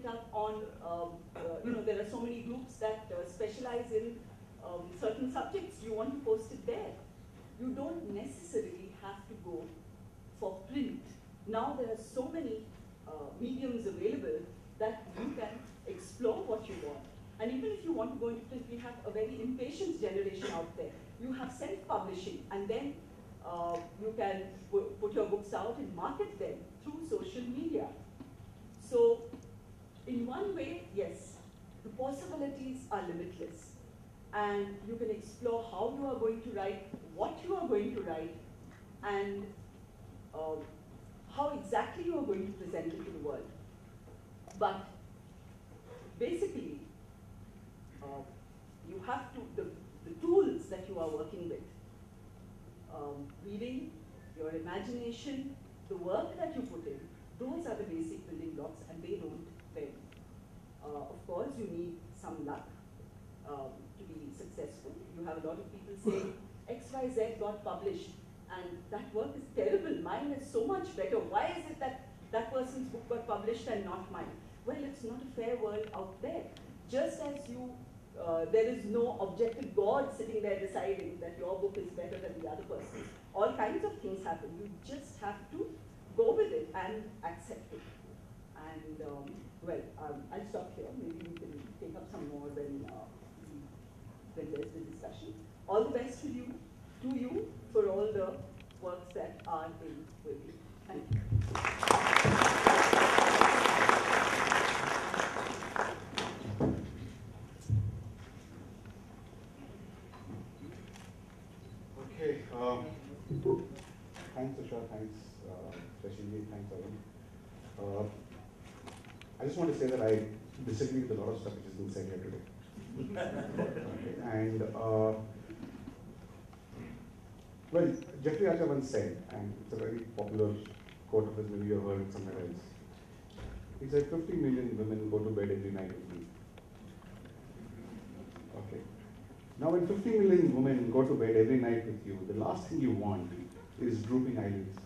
up on, there are so many groups that specialize in certain subjects. You want to post it there. You don't necessarily have to go for print. Now there are so many mediums available that you can explore what you want. And even if you want to go into print, we have a very impatient generation out there. You have self-publishing, and then you can put your books out and market them through social media. So in one way, yes, the possibilities are limitless. And you can explore how you are going to write, what you are going to write, and how exactly you are going to present it to the world. But basically, you have to, the tools that you are working with, reading, your imagination, the work that you put in, those are the basic building blocks, and they don't vary. Of course, you need some luck to be successful. You have a lot of people saying XYZ got published, and that work is terrible. Mine is so much better. Why is it that that person's book got published and not mine? Well, it's not a fair world out there. Just as you, there is no objective God sitting there deciding that your book is better than the other person's. All kinds of things happen. You just have to go with it and accept it. And I'll stop here. Maybe we can take up some more when there's the discussion. All the best to you for all the works that are in with you. Thank you. Okay. Thanks, Usha. Thanks, Rashidi. Thanks, Arun. I just want to say that I disagree with a lot of stuff which has been said here today. Okay. And well, Jeffrey Archer once said, and it's a very popular quote of his, maybe you've heard it somewhere else. He said, 50 million women go to bed every night with me. Okay. Now, when 50 million women go to bed every night with you, the last thing you want is drooping eyelids.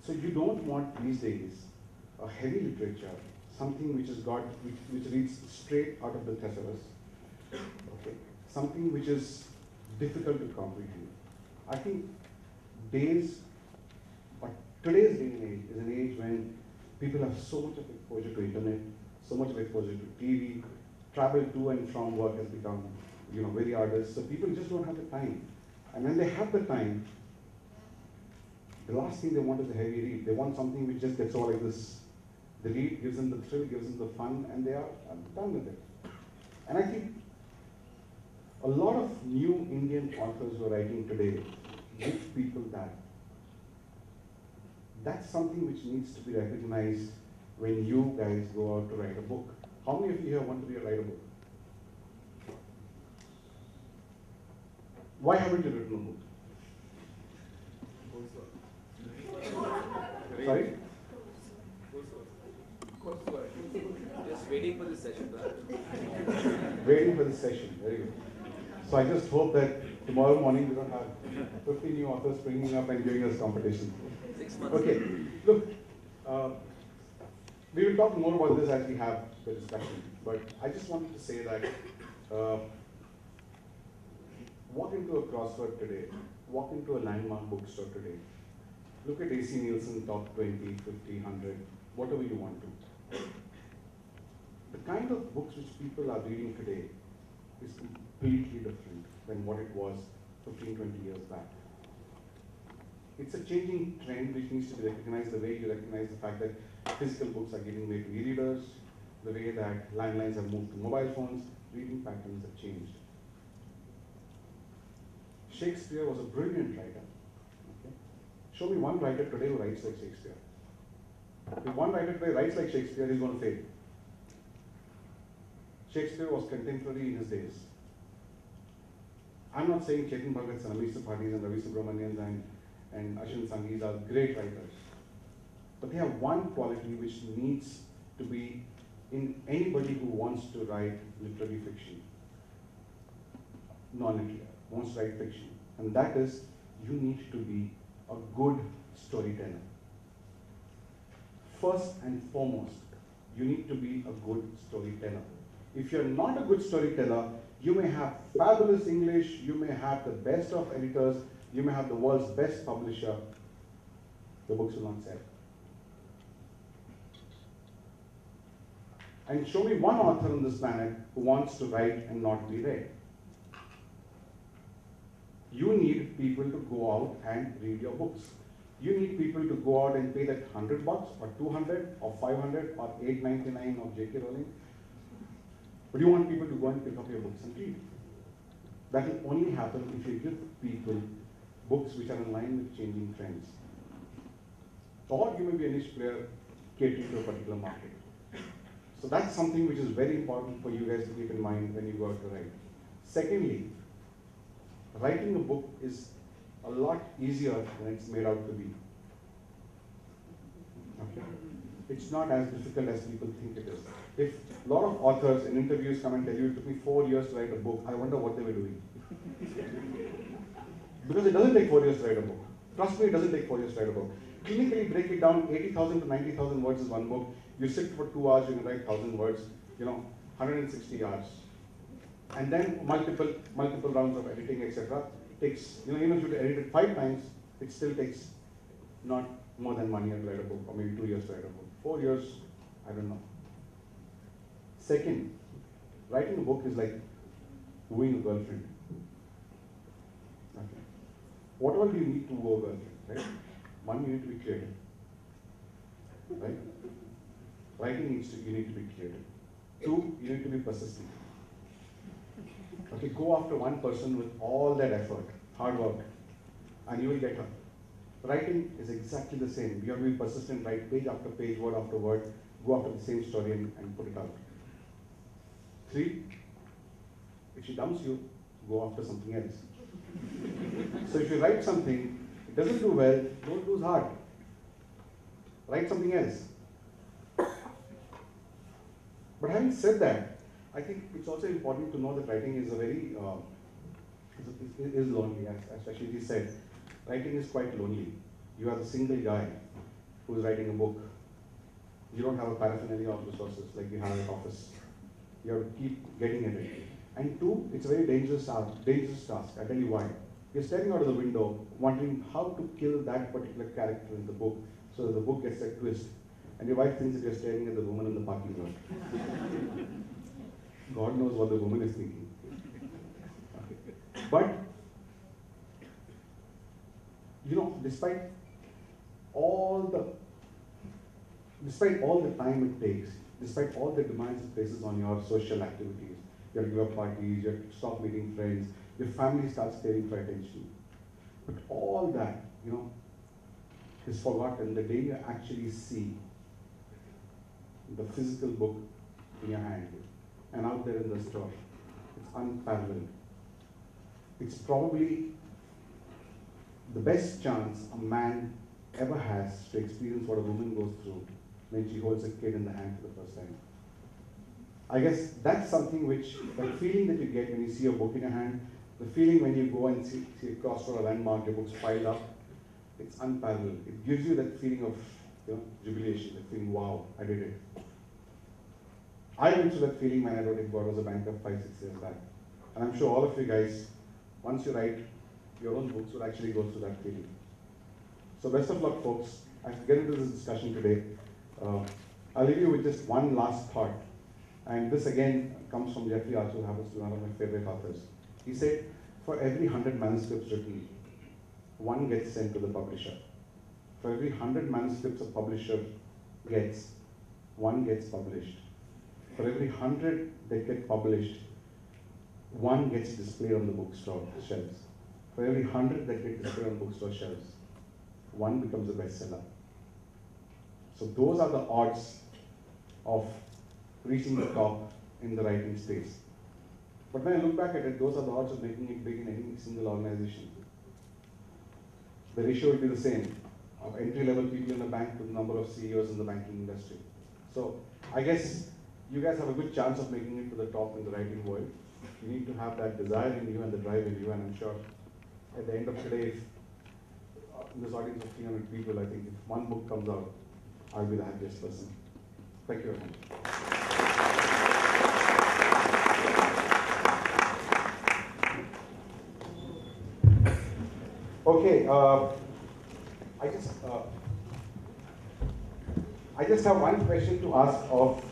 So you don't want these days a heavy literature, something which which reads straight out of the thesaurus, okay? Something which is difficult to comprehend. I think today's day and age is an age when people have so much of exposure to internet, so much of exposure to TV, travel to and from work has become, very arduous. So people just don't have the time. And when they have the time, the last thing they want is a heavy read. They want something which just gets all like this. The read gives them the thrill, gives them the fun, and they are done with it. And I think a lot of new Indian authors who are writing today give people that. That's something which needs to be recognized when you guys go out to write a book. How many of you here want to write a book? Why haven't you written a book? Sorry? Just waiting for the session. Waiting for the session, very good. So I just hope that tomorrow morning we don't have 50 new authors springing up and giving us competition. 6 months. Okay, look, we will talk more about this as we have the discussion, but I just wanted to say that walk into a crossword today, walk into a landmark bookstore today, look at AC Nielsen top 20, 50, 100, whatever you want to. The kind of books which people are reading today is completely different than what it was 15, 20 years back. It's a changing trend which needs to be recognized, the way you recognize the fact that physical books are giving way to e-readers, the way that landlines have moved to mobile phones, reading patterns have changed. Shakespeare was a brilliant writer. Okay? Show me one writer today who writes like Shakespeare. If one writer today writes like Shakespeare, he's going to fail. Shakespeare was contemporary in his days. I'm not saying Chetan Bhagat's and Amish Tripathi's and Ravi Subramanian's and Ashwin Sanghis are great writers. But they have one quality which needs to be in anybody who wants to write literary fiction, non-literary, wants to write fiction. And that is, you need to be a good storyteller. first and foremost, you need to be a good storyteller. If you're not a good storyteller, you may have fabulous English, you may have the best of editors, you may have the world's best publisher, the books will not sell. And show me one author on this planet who wants to write and not be read. You need people to go out and read your books. You need people to go out and pay that $100 or 200 or 500 or $8.99 of J.K. Rowling. But you want people to go and pick up your books and read. That will only happen if you give people books which are in line with changing trends. Or you may be a niche player catering to a particular market. So that's something which is very important for you guys to keep in mind when you go out to write. Secondly, writing a book is a lot easier than it's made out to be. Okay? It's not as difficult as people think it is. If a lot of authors in interviews come and tell you it took me 4 years to write a book, I wonder what they were doing. Because it doesn't take 4 years to write a book. Trust me, it doesn't take 4 years to write a book. Clinically break it down, 80,000 to 90,000 words is one book. You sit for 2 hours, you can write 1,000 words, 160 hours. And then multiple rounds of editing, etc. Takes, even if you edit it 5 times, it still takes not more than 1 year to write a book, or maybe 2 years to write a book. 4 years, I don't know. Second, writing a book is like wooing a girlfriend. Okay. What all do you need to woo a girlfriend, right? One, you need to be creative, right? Writing you need to be creative. 2, you need to be persistent. Okay, go after one person with all that effort, hard work, and you will get her. Writing is exactly the same. You have to be persistent, write page after page, word after word, go after the same story and put it out. 3, if she dumps you, go after something else. So if you write something, it doesn't do well, don't lose heart. Write something else. But having said that, I think it's also important to know that writing is a very, is lonely, as Ashiji said. Writing is quite lonely. You are the single guy who is writing a book. You don't have a paraphernalia of resources like you have at office. You have to keep getting at it. And 2, it's a very dangerous task. I tell you why. You're staring out of the window, wondering how to kill that particular character in the book so that the book gets a twist. And your wife thinks that you're staring at the woman in the parking lot. God knows what the woman is thinking. But, despite all the time it takes, despite all the demands it places on your social activities, you have to give up parties, you have to stop meeting friends, your family starts craving for attention. But all that, is forgotten the day you actually see the physical book in your hand and out there in the store. It's unparalleled. It's probably the best chance a man ever has to experience what a woman goes through when she holds a kid in the hand for the first time. I guess that's something which, that feeling that you get when you see a book in your hand, the feeling when you go and see across for a landmark, your books piled up, it's unparalleled. It gives you that feeling of jubilation, that feeling, wow, I did it. I went through that feeling when I wrote If God Was a Banker 5-6 years back. And I'm sure all of you guys, once you write your own books, will actually go through that feeling. So best of luck, folks. As we get into this discussion today, I'll leave you with just one last thought. And this again comes from Jeffrey Archer, who happens to be one of my favorite authors. He said, for every 100 manuscripts written, 1 gets sent to the publisher. For every 100 manuscripts a publisher gets, 1 gets published. For every 100 that get published, 1 gets displayed on the bookstore shelves. For every 100 that get displayed on bookstore shelves, 1 becomes a bestseller. So those are the odds of reaching the top in the writing space. But when I look back at it, those are the odds of making it big in any single organization. The ratio will be the same, of entry-level people in the bank to the number of CEOs in the banking industry. So I guess you guys have a good chance of making it to the top in the writing world. You need to have that desire in you and the drive in you, and I'm sure at the end of today, if in this audience of 300 people, I think if 1 book comes out, I'll be the happiest person. Thank you very much. Okay, I just have one question to ask of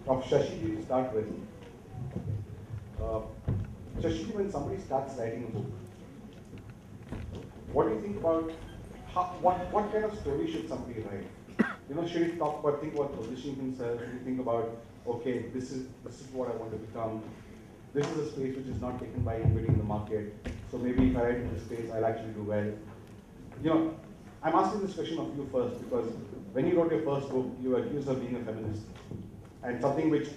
Shashi to start with. Shashi, when somebody starts writing a book, what do you think about what kind of story should somebody write? Should he think about positioning himself? Should he think about, okay, this is what I want to become. This is a space which is not taken by anybody in the market. So maybe if I write in this space, I'll actually do well. I'm asking this question of you first because when you wrote your first book, you were accused of being a feminist, and something which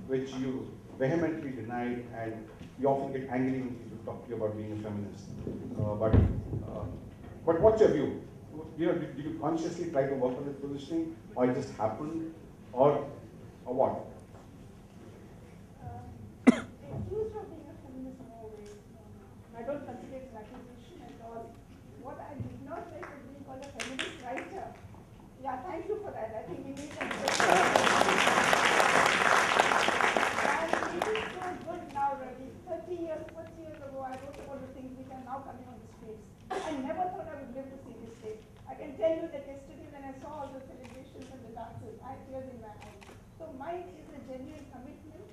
you vehemently denied, and you often get angry when people talk to you about being a feminist. But what's your view? Did you consciously try to work on this positioning, or it just happened, or what? Accused of being a feminist in all ways. I don't consider it an accusation at all. What I did not like was being called a feminist writer. Yeah, thank you for that. I think we need that. And it is so good now, Ravi. 40 years ago, I wrote about the things which are now coming on the streets. I never thought I would live to see this day. I can tell you that yesterday when I saw all the celebrations and the dances, I had tears in my eyes. So mine is a genuine commitment.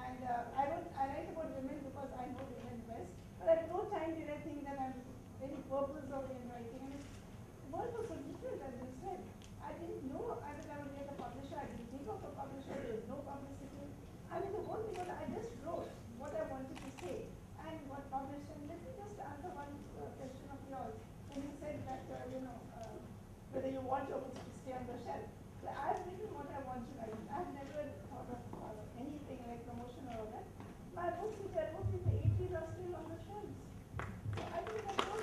And I write about women because I know women best. But at no time did I think that I'm any purpose of in writing. And the world was so different, as you said. I didn't know I would get a publisher. I didn't think of a publisher. There was no publicity. I mean, the whole thing was I just wrote what I wanted to say and got published. And let me just answer one question of yours. When you said that, whether you want your books to stay on the shelf. So I've written what I want to write. I've never thought of anything like promotion or all that. My books which I wrote in the 80s are still on the shelves. So I think that's all.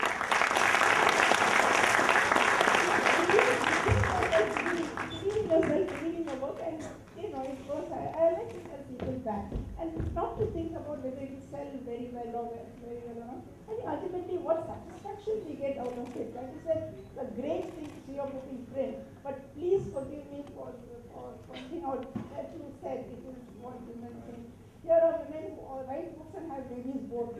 Believing yourself, believing your work, and it goes. I like to tell people that, and not to think about whether it will sell very well or very well or not. I think ultimately, what satisfaction we get out of it. Like you said, it's a great thing to see your book in print. But please forgive me for pointing out that you said it is what women think. Here are women who write books and have babies both.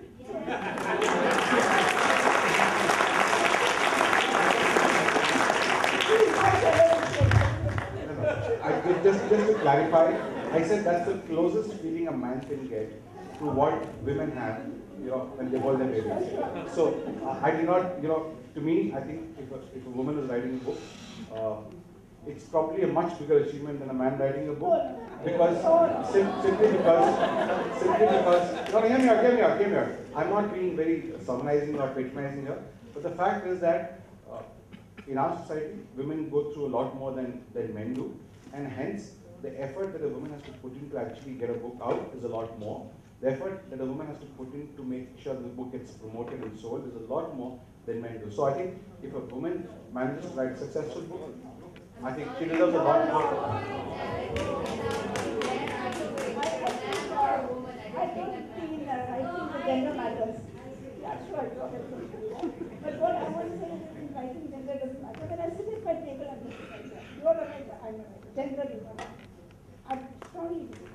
Just to clarify, I said that's the closest feeling a man can get to what women have, when they hold their babies. So I do not, to me, I think if a woman is writing a book, it's probably a much bigger achievement than a man writing a book, because simply because no, hear me out. I'm not being very sovereignizing or patronizing her, but the fact is that in our society, women go through a lot more than men do, and hence the effort that a woman has to put in to actually get a book out is a lot more. The effort that a woman has to put in to make sure the book gets promoted and sold is a lot more than men do. So I think if a woman manages to write a successful book, I think she deserves a lot more. I don't think the gender matters. Yeah, sure, but what I want to say is that in writing, gender doesn't matter. When I sit at my table, I'm just a writer. You're a writer, I'm a writer. Gender does not matter. I strongly believe it.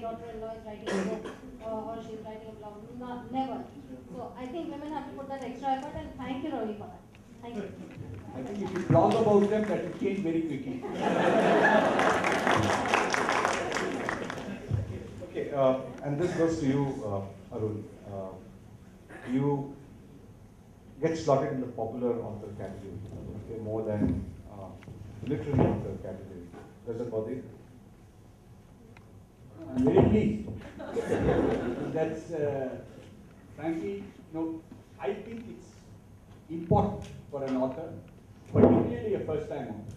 daughter-in-law is writing a book or she's writing a blog. Never. So I think women have to put that extra effort, and thank you, Ravi, for that. Thank you. I think if you blog about them, that will change very quickly. Okay, and this goes to you, Arun. You get slotted in the popular author category, okay, more than literary author category. Does it bother you? I'm very pleased. That's, frankly, I think it's important for an author, particularly a first-time author.